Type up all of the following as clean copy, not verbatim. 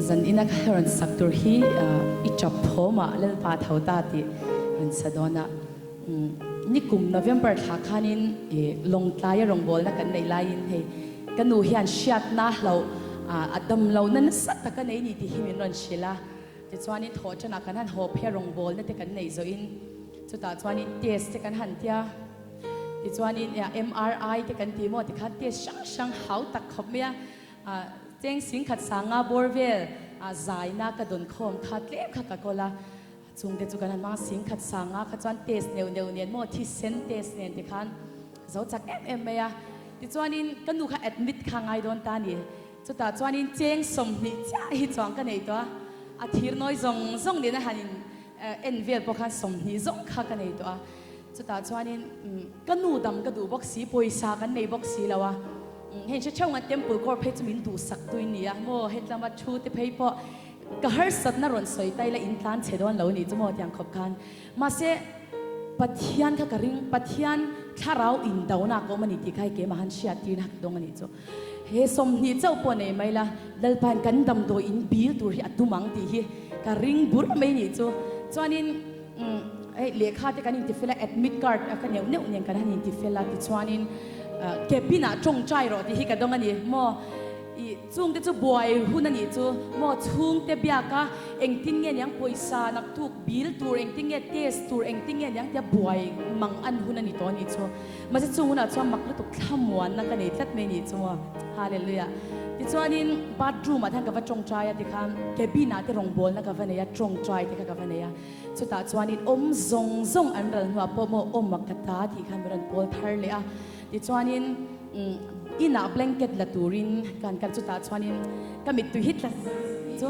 Zan ina karon saktur hi ichap thoma lel pa thauta ti in sadona nikum November thakhanin long tlaya rong bol na kan nei lain he kanu hian shiat na hlo adam lo nan sat ta kan nei ni ti himin ron shila ti chuanin tho chana kan han hop he rong bol na te kan nei zo in chuta chuanin test te kan han tia ti chuanin MRI te kan ti mo ti kha test sang hau tak khop mea Teng sing khat sanga borvel zai na ka don khom khat lem kha ka kola chung te chu kan ma sing khat sanga kha chuan test neu nen mo thi sen test nen ti khan zo chak em me ya ti chuanin kan nu kha admit kha ngai don ta ni chuta chuanin cheng som ni cha hi chuang ka nei to a thir noi zong ni na hanin envel po kha som ni zong kha ka nei to chuta chuanin kan nu dam ka du boxi poisa kan nei boxi lawaเห็นช่วงวันเต็มปุ่ยก็เพชรมินดูสักตัวนี้โม่เห็นละมาชูที่เพย์พอกระหายสัตว์น่ารอนสวยใจและอินทานเฉดวันเหล่านี้จะหมดอย่างขบคันมาเสปัทยานข้ากระริงปัทยานข้าเราอินดาวนักก็มันนี่ที่ใครเกี่ยมาหันเชียตีนักดงมันนี่จ้ะเฮ้สมนี่เจ้าปนเองไหมล่ะเดินผ่านกันดำตัวอินบิลตัวที่อัดตุมังตีเฮ้กระริงบุญไม่นี่จ้ะจวนนี้เลขาที่กันอินทิเฟล่าแอดมิดการ์ดกันเนี่ยกันอินทิเฟล่าที่จวนนี้เก็บปีน่ะจงใจรอที่ฮิกันตรงนี้โม่จุงเตจูบวยหุ่นนี่จูโม่จุงเตบียกะเอ็งทิ้งเงี้ยยังป่วยซานักทุกบิลตัวเอ็งทิ้งเงี้ยเทสตัวเอ็งทิ้งเงี้ยยังเตบวยมังอันหุ่นนี่ตัวนี้จูมาจะจุงหุ่นจูมักลุตุกขมวนนักกันนี่ตัดเมนี่จูฮาเลลูยาที่จูนี่บาดรูมาท่านกับว่าจงใจที่คำเก็บปีน่ะที่รองบอลนักกับว่าเนี่ยจงใจที่กับว่าเนี่ยจุดตาจูนี่ซงอันเรื่องหัวโปโมมักกะตาที่คำเป็นบอลทาร์เลยที่จวนนี้อินาแบงเก็ตละตูรินการจุดตาจวนนี้ก็มีตัวฮิตละจู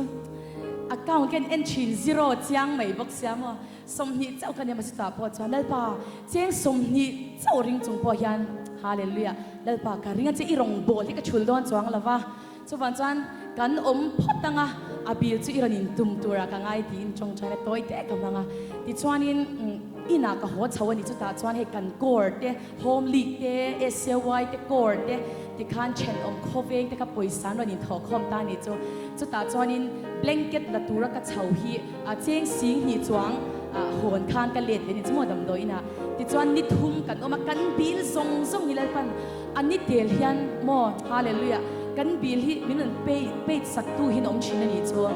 อากาศกันเอ็นชินซีโร่เจียงไม่บอกเสียมั้งสมนิเจ้ากันยังมาจุดตาพอจวนเล่ป่าเจียงสมนิเจ้าริงจงพอยันฮาเลลูยาเล่ป่าการริงจะอีรองโบที่ก็ชุลดอนจวงละวะจุวันจวนกันพอตังอาบิลจะอีรนินตุมตัวรักง่ายดีจงใจเลยตัวเด็กกำลังที่จวนนี้อินาก็หัวชาวนี่จุดตาจวนให้กันกอดเดโฮมลีกเดเอเซียวายเดกอดเดที่คันเชนโคเวงเดกับปุยสันวันนี้ทอคอมตานี่จุดตาจวนนี้เบลงเก็ตละตัวรักชาวฮีเจียงสิงหีจวงโหนคานกันเลียดนี่จะหมดดำโดยนะที่จวนนิทุ่มกันออกมากันบิลซงนี่เลยปันอันนี้เดียร์ยันโมฮาเลลูยากันบิลฮีมินันเปย์สักตัวหินอมชินนี่จัว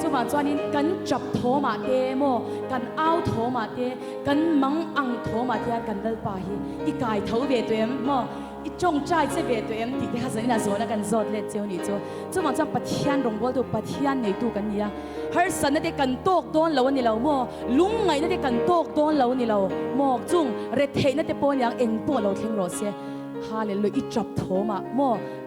จุมาจวนนี้กันจับโถมาเตโมกันเอาโถมาเตกันมังอังโถมาเตกันเดลปาฮีอีกายเท้าเวตัวเอ็มโมอีจงใจเสเวตัวเอ็มที่ที่ฮัสนินาโซนะกันโซดเล็ดเจ้านี่จุมาจวนปัทยันรงบอลตัวปัทยันในตัวกันเนี่ยฮาร์สันนั่นเด็กกันโตกโดนเหล่านี่เหล่าโมลุงไงนั่นเด็กกันโตกโดนเหล่านี่เหล่าโมจุงเรทเทนั่นเด็กปนยังเอ็นปวดเหล่าเทงโรเซียฮาเลลูยาอีจับโถมาโม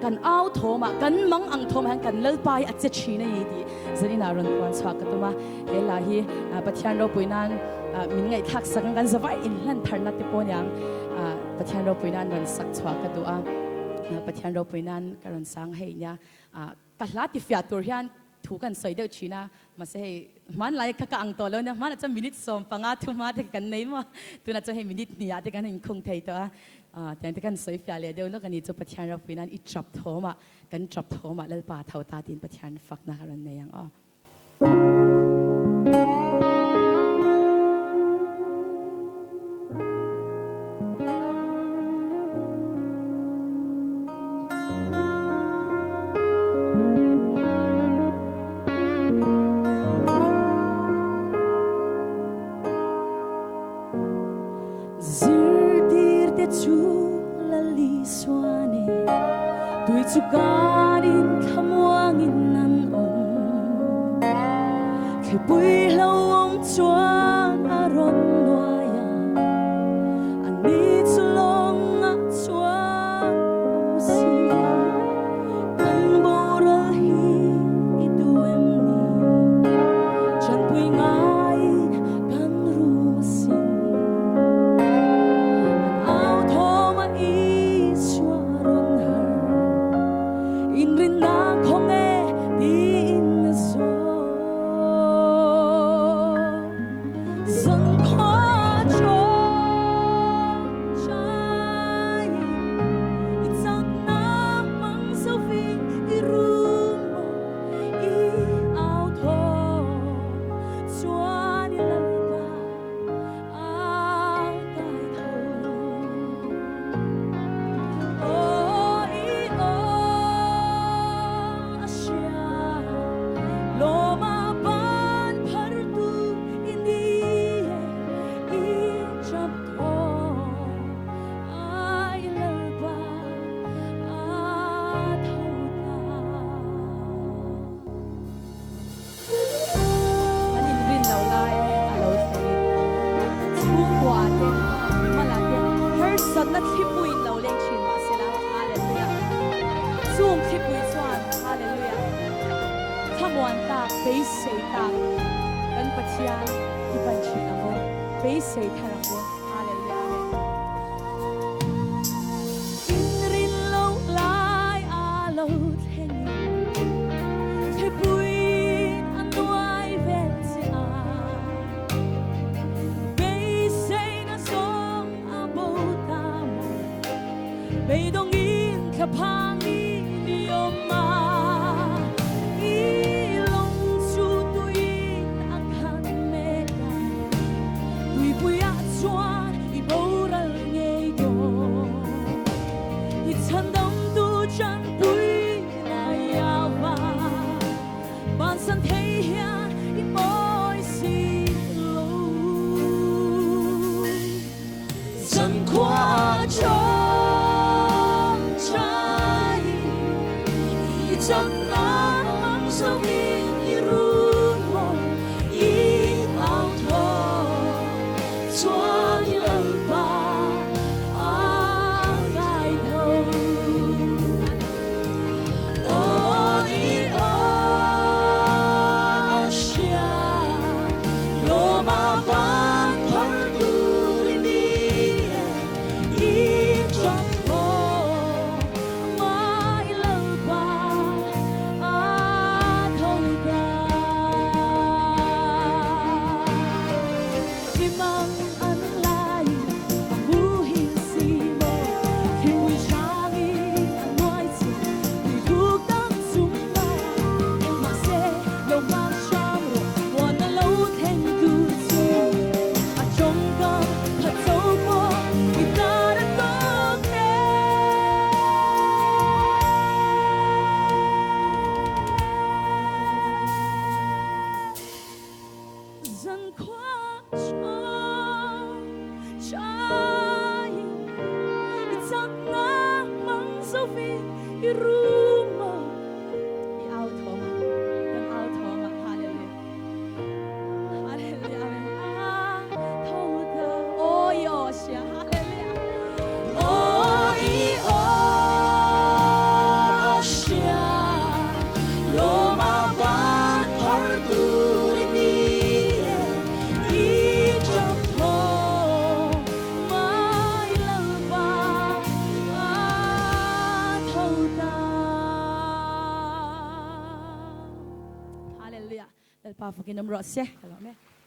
กันเอาโถมากันมังอังโถมากันเลิกไปอาจจะชีนยี่ดีจะนี่นารอนควันสวากตัวมาเฮลาฮีปัทยันเราปุยนันมินไงทักสักกันสบายอินลันทาร์นัตติปอนยังปัทยันเราปุยนันรันสักสวากตัวปัทยันเราปุยนันการันสังให้เนี่ยกัลลาติฟิอาตัวยันถูกกันใส่เดือดชีนะมาเสยมันไล่ข้าอังตัวแล้วเนี่ยมันอาจจะมินิทสมปังอาทุมาแต่กันไหนมั้งตัวน่าจะให้มินิทเนี่ยแต่กันยังคงไทยตัวแต่กันสวยฟิอาเลยเดี๋ยวแล้วกันนี่จะปัทยันเราปุยนันอีจับโถมากันจับโถมาแล้วป่าเท่าตาดินปัทยันฝักนะการันในยังอ๋อSukanin kamuangin nan on Kay bui lawong chuan aron noya Ani tulong at chuan si Kan borahi iduem ni Chan bui ngay kan rumasin Ang thoma iswaron In rin na kong di in na so muan tak be sei tak kan pathian iban thina ho be sei tharang ho hallelujah in rin lo lai a lo theng the puin anuai vel si a be sei na song a bo ta mo be dong in kha phang ni niom ma Pa fakin nam ro se, hello me.